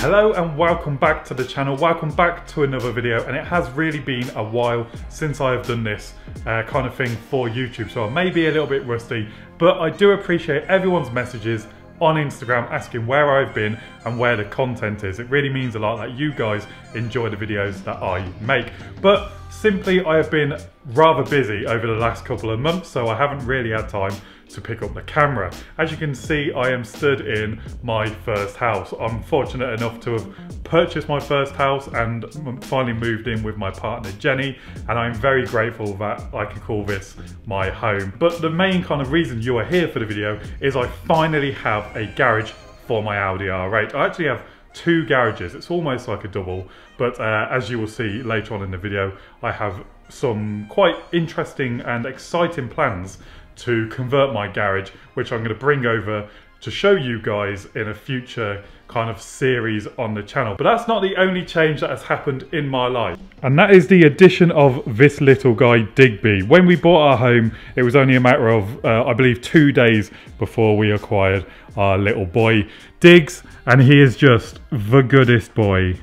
Hello and welcome back to the channel, welcome back to another video, and it has really been a while since I have done this kind of thing for YouTube, so I may be a little bit rusty, but I do appreciate everyone's messages on Instagram asking where I've been and where the content is. It really means a lot that you guys enjoy the videos that I make. But simply I have been rather busy over the last couple of months, so I haven't really had time to pick up the camera. As you can see, I am stood in my first house. I'm fortunate enough to have purchased my first house and finally moved in with my partner Jenny, and I'm very grateful that I can call this my home. But the main kind of reason you are here for the video is I finally have a garage for my Audi R8. I actually have two garages. It's almost like a double, but as you will see later on in the video, I have some quite interesting and exciting plans to convert my garage, which I'm going to bring over to show you guys in a future kind of series on the channel. But that's not the only change that has happened in my life, and that is the addition of this little guy Digby. When we bought our home, it was only a matter of I believe 2 days before we acquired our little boy Diggs, and he is just the goodest boy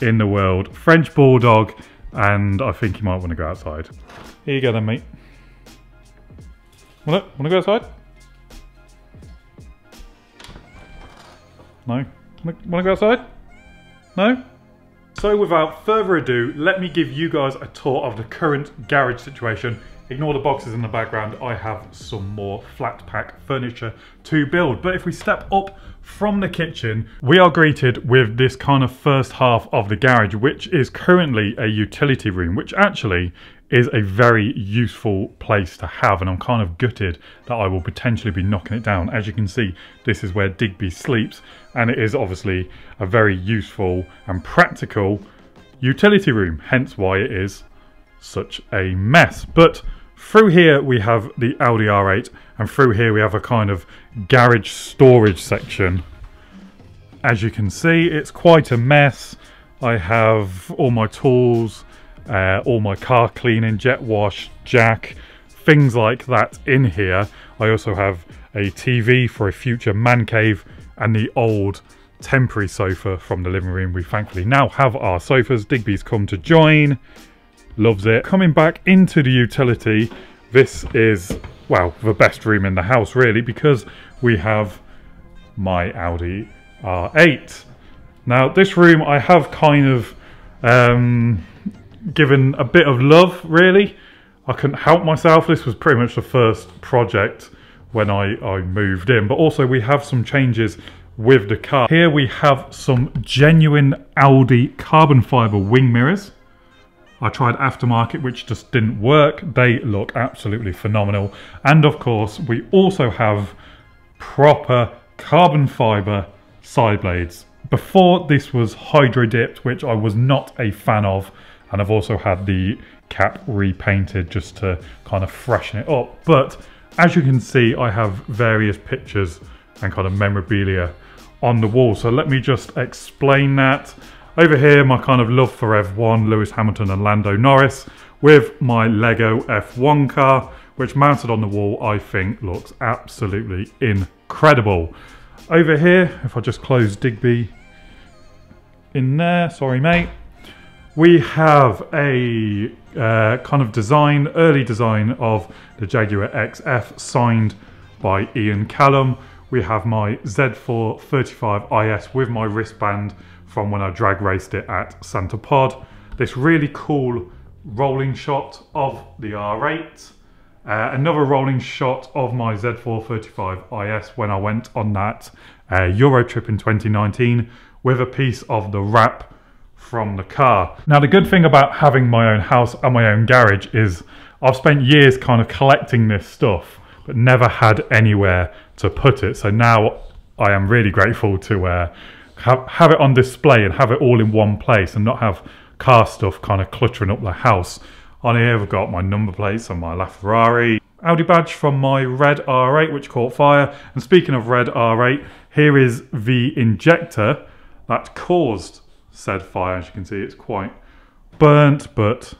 in the world. French bulldog, and I think you might want to go outside. Here you go then, mate. Want to go outside? No? Want to go outside? No? So without further ado, let me give you guys a tour of the current garage situation. Ignore the boxes in the background, I have some more flat pack furniture to build. But if we step up from the kitchen, we are greeted with this kind of first half of the garage, which is currently a utility room, which actually is a very useful place to have, and I'm kind of gutted that I will potentially be knocking it down. As you can see, this is where Digby sleeps, and it is obviously a very useful and practical utility room, hence why it is such a mess. But through here we have the Audi R8, and through here we have a kind of garage storage section. As you can see, it's quite a mess. I have all my tools, all my car cleaning, jet wash, jack, things like that in here. I also have a TV for a future man cave and the old temporary sofa from the living room. We thankfully now have our sofas. Digby's come to join, loves it. Coming back into the utility, this is, well, the best room in the house really, because we have my Audi R8. Now this room I have kind of given a bit of love, really. I couldn't help myself. This was pretty much the first project when I moved in. But also we have some changes with the car. Here we have some genuine Audi carbon fibre wing mirrors. I tried aftermarket, which just didn't work. They look absolutely phenomenal. And of course we also have proper carbon fibre side blades. Before, this was hydro dipped, which I was not a fan of. And I've also had the cap repainted just to kind of freshen it up. But as you can see, I have various pictures and kind of memorabilia on the wall. So let me just explain that. Over here, my kind of love for F1, Lewis Hamilton and Lando Norris, with my Lego F1 car, which mounted on the wall, I think looks absolutely incredible. Over here, if I just close Digby in there, sorry mate. We have a kind of design, early design of the Jaguar XF signed by Ian Callum. We have my Z4 35 IS with my wristband from when I drag raced it at Santa Pod. This really cool rolling shot of the R8. Another rolling shot of my Z4 35 IS when I went on that Euro trip in 2019 with a piece of the wrap from the car. Now the good thing about having my own house and my own garage is I've spent years kind of collecting this stuff but never had anywhere to put it. So now I am really grateful to have it on display and have it all in one place and not have car stuff kind of cluttering up the house. On here I've got my number plates on my LaFerrari, Audi badge from my red R8 which caught fire. And speaking of red R8, here is the injector that caused said fire. As you can see, it's quite burnt, but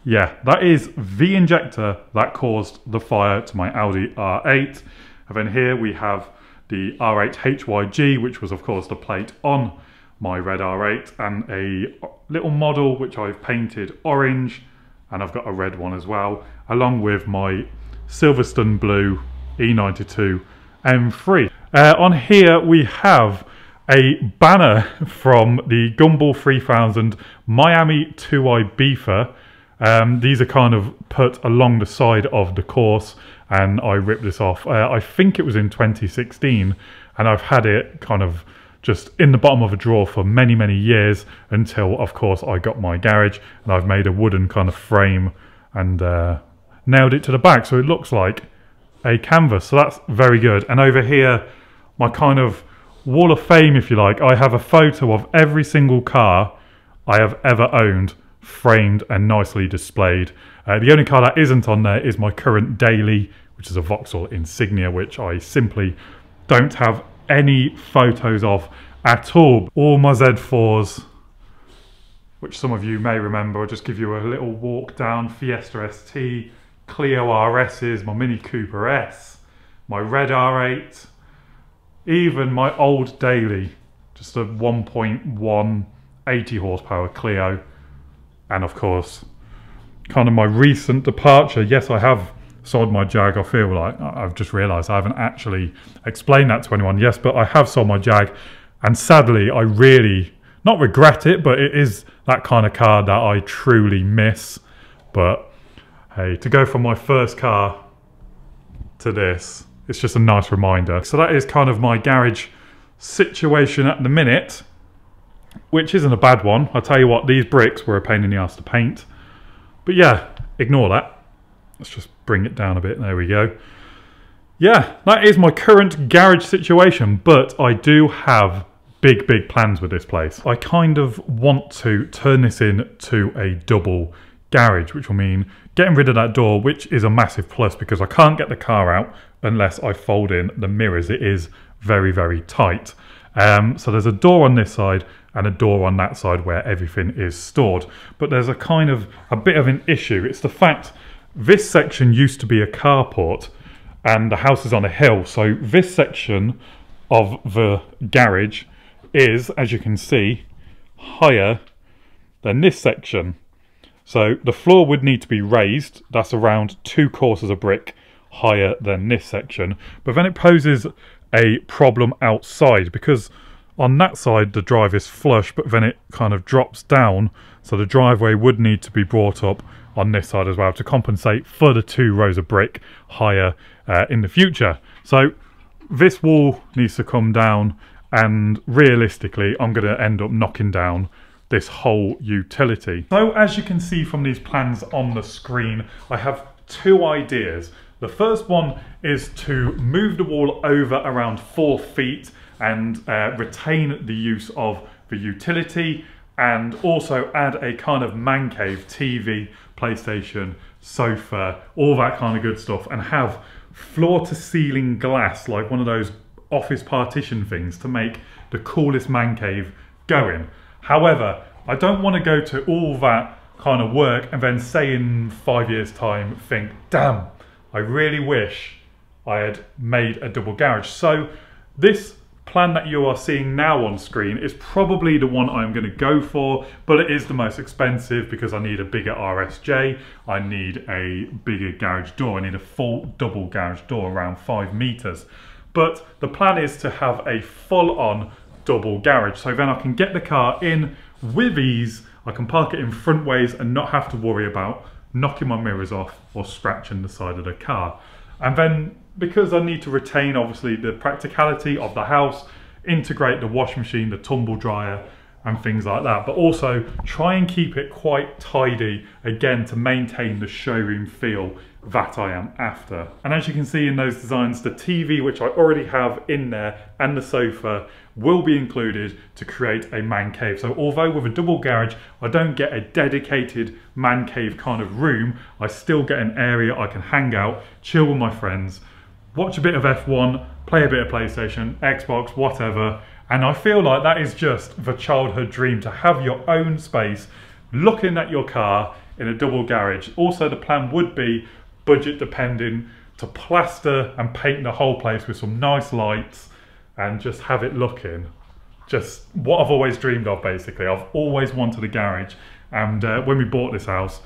yeah, that is the injector that caused the fire to my Audi R8. And then here we have the R8 HYG, which was of course the plate on my red R8 and a little model which I've painted orange, and I've got a red one as well, along with my Silverstone blue E92 M3. On here we have a banner from the Gumball 3000 Miami 2i Ibiza. These are kind of put along the side of the course, and I ripped this off. I think it was in 2016, and I've had it kind of just in the bottom of a drawer for many, many years until, of course, I got my garage, and I've made a wooden kind of frame and nailed it to the back, so it looks like a canvas. So that's very good. And over here, my kind of wall of fame, if you like, I have a photo of every single car I have ever owned, framed and nicely displayed. The only car that isn't on there is my current daily, which is a Vauxhall Insignia, which I simply don't have any photos of at all. All my Z4s, which some of you may remember. I'll just give you a little walk down. Fiesta ST, Clio RS's, my Mini Cooper S, my red R8, even my old daily, just a 1.1 80 horsepower Clio, and of course kind of my recent departure. Yes, I have sold my Jag. I feel like I've just realised I haven't actually explained that to anyone. Yes, but I have sold my Jag, and sadly I really, not regret it, but it is that kind of car that I truly miss. But hey, to go from my first car to this, it's just a nice reminder. So that is kind of my garage situation at the minute, which isn't a bad one. I'll tell you what, these bricks were a pain in the ass to paint, but yeah, ignore that. Let's just bring it down a bit. There we go. Yeah, that is my current garage situation, but I do have big, big plans with this place. I kind of want to turn this into a double garage, which will mean getting rid of that door, which is a massive plus because I can't get the car out unless I fold in the mirrors. It is very, very tight. So there's a door on this side and a door on that side where everything is stored. But there's a bit of an issue. It's the fact this section used to be a carport and the house is on a hill. So this section of the garage is, as you can see, higher than this section. So the floor would need to be raised. That's around 2 courses of brick higher than this section. But then it poses a problem outside because on that side the drive is flush, but then it kind of drops down. So the driveway would need to be brought up on this side as well to compensate for the 2 rows of brick higher in the future. So this wall needs to come down, and realistically I'm going to end up knocking down this whole utility. So as you can see from these plans on the screen, I have 2 ideas. The first one is to move the wall over around 4 feet and retain the use of the utility, and also add a kind of man cave, TV, PlayStation, sofa, all that kind of good stuff, and have floor to ceiling glass, like one of those office partition things, to make the coolest man cave going. However, I don't want to go to all that kind of work and then say in 5 years time think, damn, I really wish I had made a double garage. So this plan that you are seeing now on screen is probably the one I'm going to go for, but it is the most expensive because I need a bigger RSJ, I need a bigger garage door, I need a full double garage door around 5 meters. But the plan is to have a full-on double garage, so then I can get the car in with ease, I can park it in front ways and not have to worry about knocking my mirrors off or scratching the side of the car. And then because I need to retain obviously the practicality of the house, integrate the washing machine, the tumble dryer and things like that, but also try and keep it quite tidy again to maintain the showroom feel that I am after. And as you can see in those designs, the TV, which I already have in there, and the sofa will be included to create a man cave. So although with a double garage I don't get a dedicated man cave kind of room, I still get an area I can hang out, chill with my friends, watch a bit of F1, play a bit of PlayStation, Xbox, whatever. And I feel like that is just the childhood dream, to have your own space looking at your car in a double garage. Also the plan would be, budget depending, to plaster and paint the whole place with some nice lights and just have it looking just what I've always dreamed of, basically. I've always wanted a garage, and when we bought this house,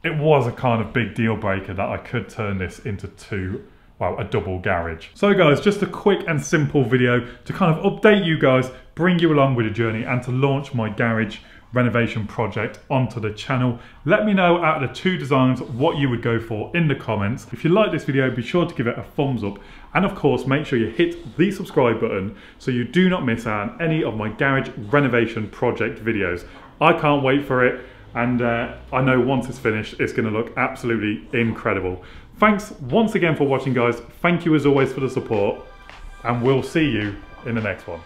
it was a kind of big deal breaker that I could turn this into a double garage. So guys, just a quick and simple video to kind of update you guys, bring you along with the journey, and to launch my garage renovation project onto the channel. Let me know out of the 2 designs what you would go for in the comments. If you like this video, be sure to give it a thumbs up, and of course make sure you hit the subscribe button so you do not miss out on any of my garage renovation project videos. I can't wait for it, and I know once it's finished it's going to look absolutely incredible. Thanks once again for watching, guys. Thank you as always for the support, and we'll see you in the next one.